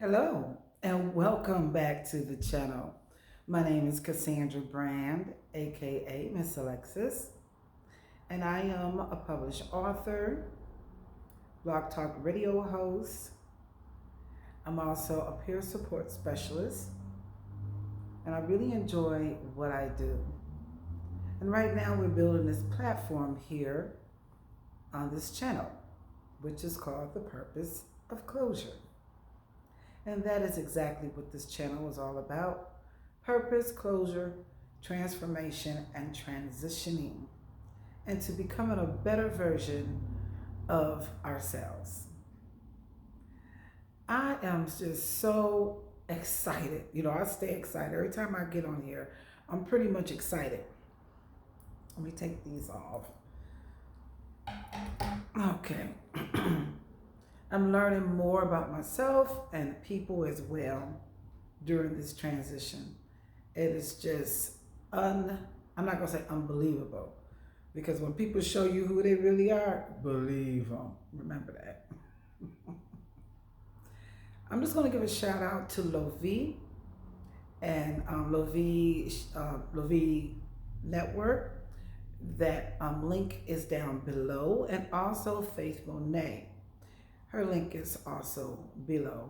Hello and welcome back to the channel. My name is Cassandra Brand, aka MsAlexis, and I am a published author, blog talk radio host. I'm also a peer support specialist, and I really enjoy what I do. And right now, we're building this platform here on this channel, which is called The Purpose of Closure. And that is exactly what this channel is all about: purpose, closure, transformation, and transitioning, and to becoming a better version of ourselves. I am just so excited. I stay excited. Every time I get on here, I'm pretty much excited. Let me take these off. Okay. I'm learning more about myself and people as well during this transition. It is just I'm not gonna say unbelievable, because when people show you who they really are, believe them. Remember that. I'm just gonna give a shout out to Lovi and Lovi Network. That link is down below, and also Faith Monet. Her link is also below.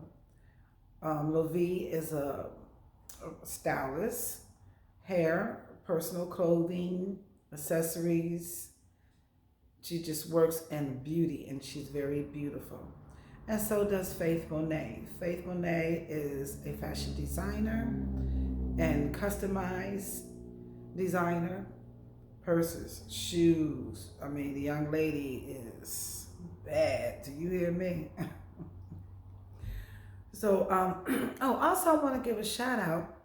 Lovi is a stylist, hair, personal clothing, accessories. She just works in beauty, and she's very beautiful. And so does Faith Monet. Faith Monet is a fashion designer and customized designer. Purses, shoes. I mean, the young lady is bad. Do you hear me? So, also I want to give a shout out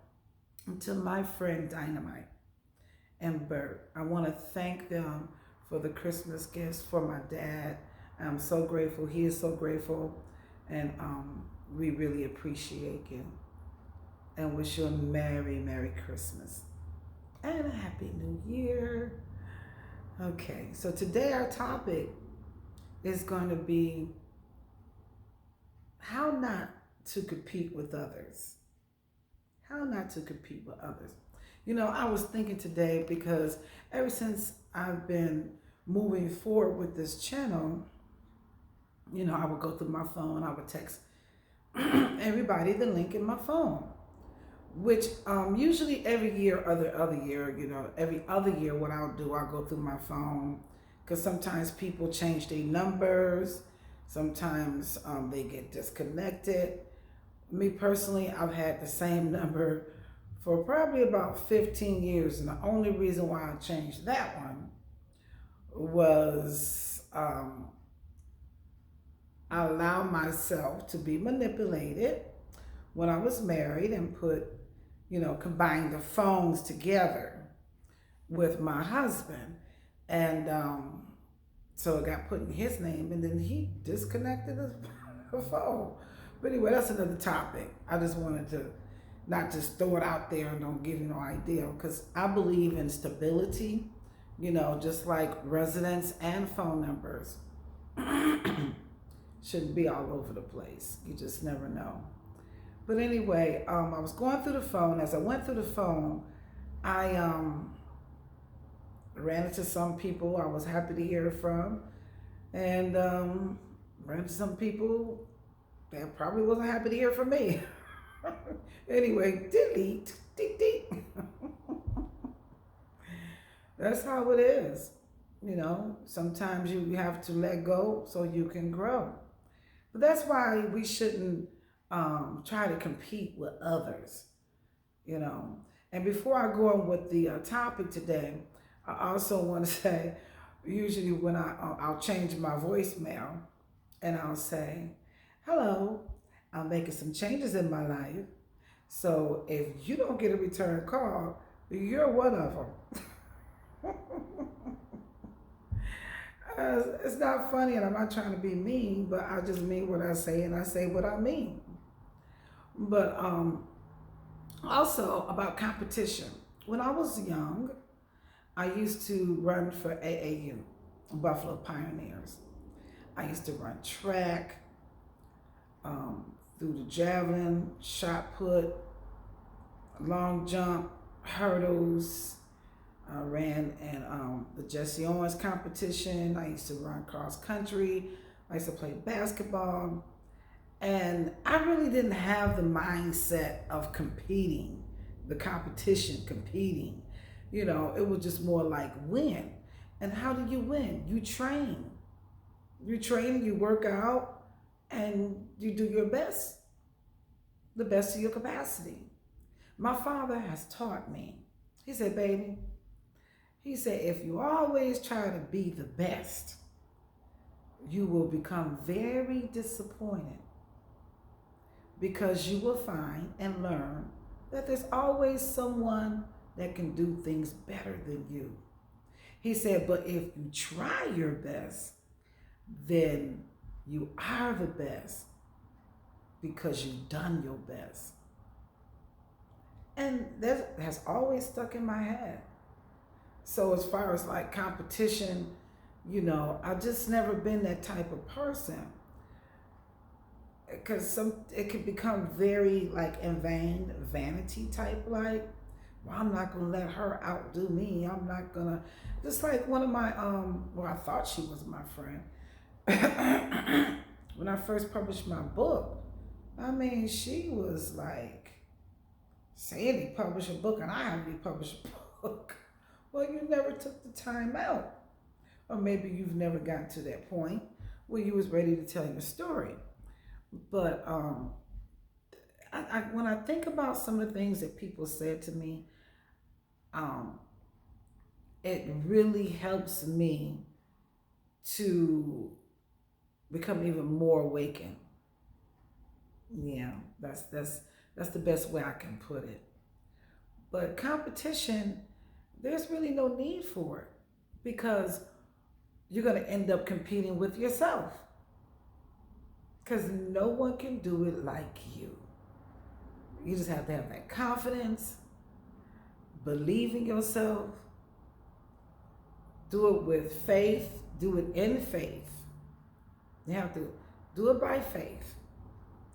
to my friend Dynamite and Bert. I want to thank them for the Christmas gifts for my dad. I'm so grateful. He is so grateful, and we really appreciate you and wish you a Merry Christmas and a Happy New Year. Okay, so today our topic is going to be how not to compete with others. How not to compete with others. I was thinking today, because ever since I've been moving forward with this channel, I would go through my phone, I would text everybody the link in my phone, which usually every year, every other year, what I'll do, I'll go through my phone, because sometimes people change their numbers, sometimes they get disconnected. Me personally, I've had the same number for probably about 15 years, and the only reason why I changed that one was I allowed myself to be manipulated when I was married and combined the phones together with my husband. And so it got put in his name, and then he disconnected the phone. But anyway, that's another topic. I just wanted to not just throw it out there and don't give you no idea, because I believe in stability, just like residence and phone numbers shouldn't be all over the place. You just never know. But anyway, I was going through the phone. As I went through the phone, I ran into some people I was happy to hear from, and ran into some people that probably wasn't happy to hear from me. Anyway, delete. That's how it is. Sometimes you have to let go so you can grow. But that's why we shouldn't try to compete with others. And before I go on with the topic today, I also want to say, usually when I'll change my voicemail, and I'll say, hello, I'm making some changes in my life. So if you don't get a return call, you're one of them. It's not funny, and I'm not trying to be mean, but I just mean what I say, and I say what I mean. But also about competition. When I was young, I used to run for AAU, Buffalo Pioneers. I used to run track, through the javelin, shot put, long jump, hurdles. I ran in the Jesse Owens competition. I used to run cross country. I used to play basketball. And I really didn't have the mindset of competing, the competition, competing. You know, it was just more like win. And how do you win? You train. You train, you work out, and you do your best, the best of your capacity. My father has taught me. He said, baby, he said, if you always try to be the best, you will become very disappointed because you will find and learn that there's always someone that can do things better than you. He said, but if you try your best, then you are the best because you've done your best. And that has always stuck in my head. So as far as like competition, you know, I've just never been that type of person. Because it can become very like in vain, vanity type, like, well, I'm not gonna let her outdo me. I'm not gonna, just like one of my well, I thought she was my friend. When I first published my book, I mean, she was like, Sandy published a book and I haven't published a book. Well, you never took the time out. Or maybe you've never gotten to that point where you was ready to tell your story. But when I think about some of the things that people said to me, it really helps me to become even more awakened. Yeah, that's the best way I can put it. But competition, there's really no need for it because you're going to end up competing with yourself because no one can do it like you. You just have to have that confidence, believe in yourself, do it with faith, do it in faith. You have to do it by faith,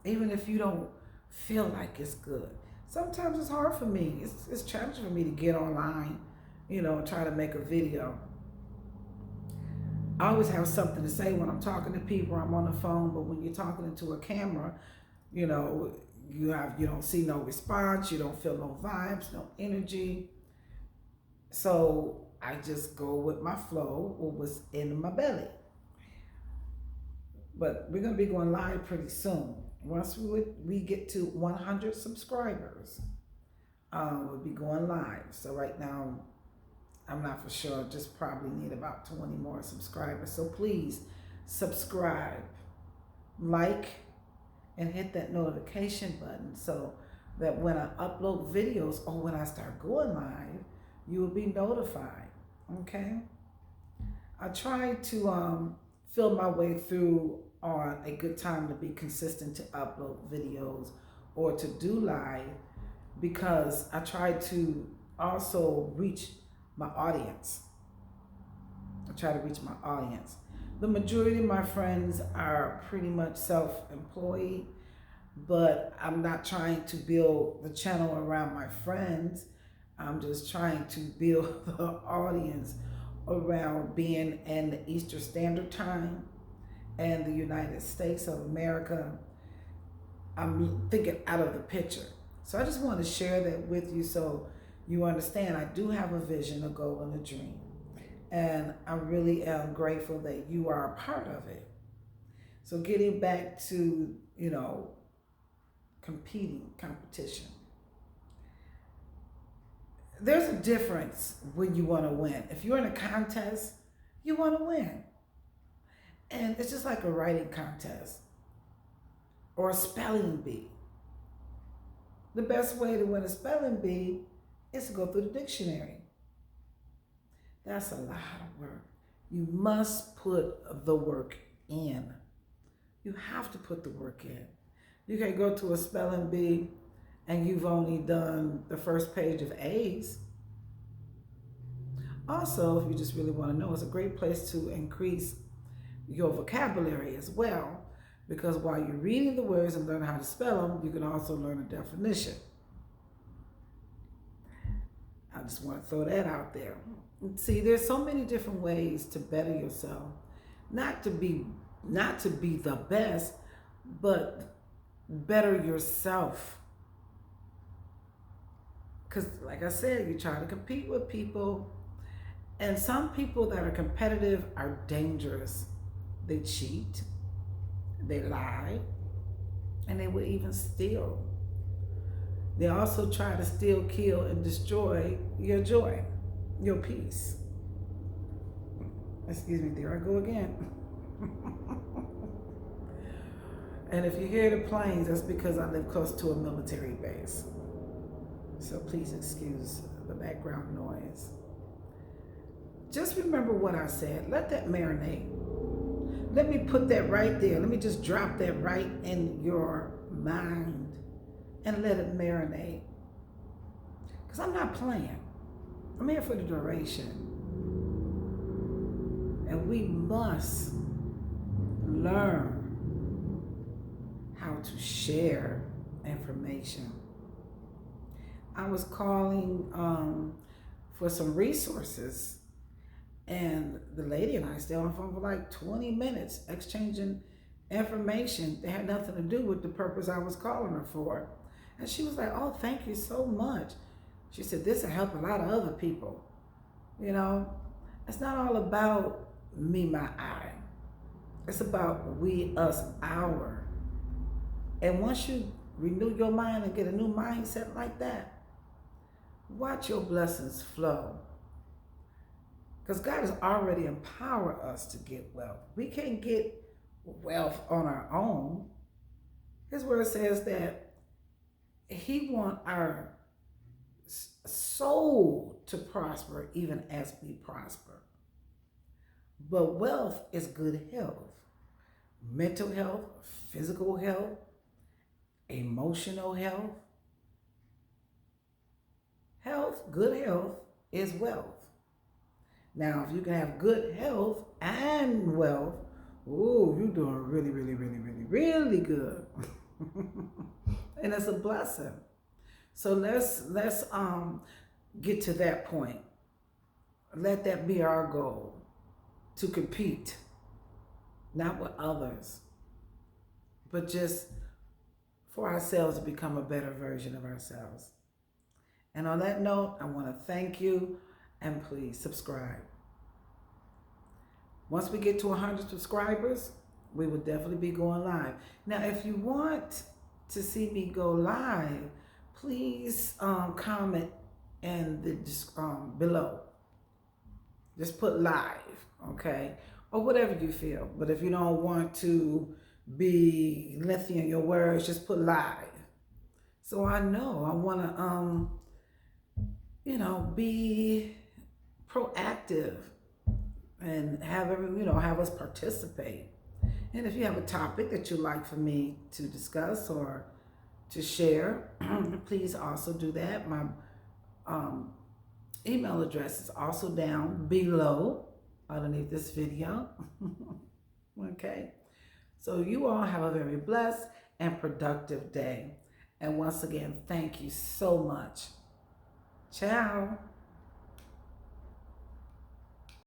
even if you don't feel like it's good. Sometimes it's hard for me. It's challenging for me to get online, you know, and try to make a video. I always have something to say when I'm talking to people, I'm on the phone, but when you're talking into a camera, you know, you don't see no response, you don't feel no vibes, no energy. So I just go with my flow, what was in my belly. But we're gonna be going live pretty soon. Once we get to 100 subscribers, we'll be going live. So right now, I'm not for sure, just probably need about 20 more subscribers. So please subscribe, like, and hit that notification button so that when I upload videos or when I start going live, you will be notified, okay? I try to feel my way through on a good time to be consistent to upload videos or to do live because I try to also reach my audience. I try to reach my audience. The majority of my friends are pretty much self-employed, but I'm not trying to build the channel around my friends. I'm just trying to build the audience around being in the Eastern Standard Time and the United States of America. I'm thinking out of the picture. So I just want to share that with you so you understand I do have a vision, a goal, and a dream. And I really am grateful that you are a part of it. So getting back to, you know, competition. There's a difference when you want to win. If you're in a contest, you want to win. And it's just like a writing contest or a spelling bee. The best way to win a spelling bee is to go through the dictionary. That's a lot of work. You must put the work in. You have to put the work in. You can't go to a spelling bee and you've only done the first page of A's. Also, if you just really want to know, it's a great place to increase your vocabulary as well, Because while you're reading the words and learning how to spell them, you can also learn a definition. I just want to throw that out there. See, there's so many different ways to better yourself. Not to be the best, but better yourself. Because like I said, you try to compete with people, and some people that are competitive are dangerous. They cheat, they lie, and they will even steal. They also try to steal, kill, and destroy your joy, your peace. Excuse me, there I go again. And if you hear the planes, that's because I live close to a military base. So please excuse the background noise. Just remember what I said. Let that marinate. Let me put that right there. Let me just drop that right in your mind and let it marinate. Because I'm not playing. I'm here for the duration. And we must learn how to share information. I was calling for some resources, and the lady and I stayed on the phone for like 20 minutes exchanging information that had nothing to do with the purpose I was calling her for. And she was like, "Oh, thank you so much." She said, "This will help a lot of other people." You know, it's not all about me, my, I. It's about we, us, our. And once you renew your mind and get a new mindset like that, watch your blessings flow. Because God has already empowered us to get wealth. We can't get wealth on our own. His word says that He wants our soul to prosper even as we prosper. But wealth is good health, mental health, physical health, emotional health. Good health is wealth. Now, if you can have good health and wealth, ooh, you're doing really, really, really, really, really good. And it's a blessing. So let's get to that point. Let that be our goal, to compete, not with others, but just for ourselves to become a better version of ourselves. And on that note, I want to thank you, and please subscribe. Once we get to 100 subscribers, we will definitely be going live. Now, if you want to see me go live, please comment in the below. Just put live, okay? Or whatever you feel. But if you don't want to be lengthy in your words, just put live. So I know I want to, be proactive and have us participate. And if you have a topic that you'd like for me to discuss or to share, please also do that. My email address is also down below underneath this video. Okay. So you all have a very blessed and productive day. And once again, thank you so much. Ciao.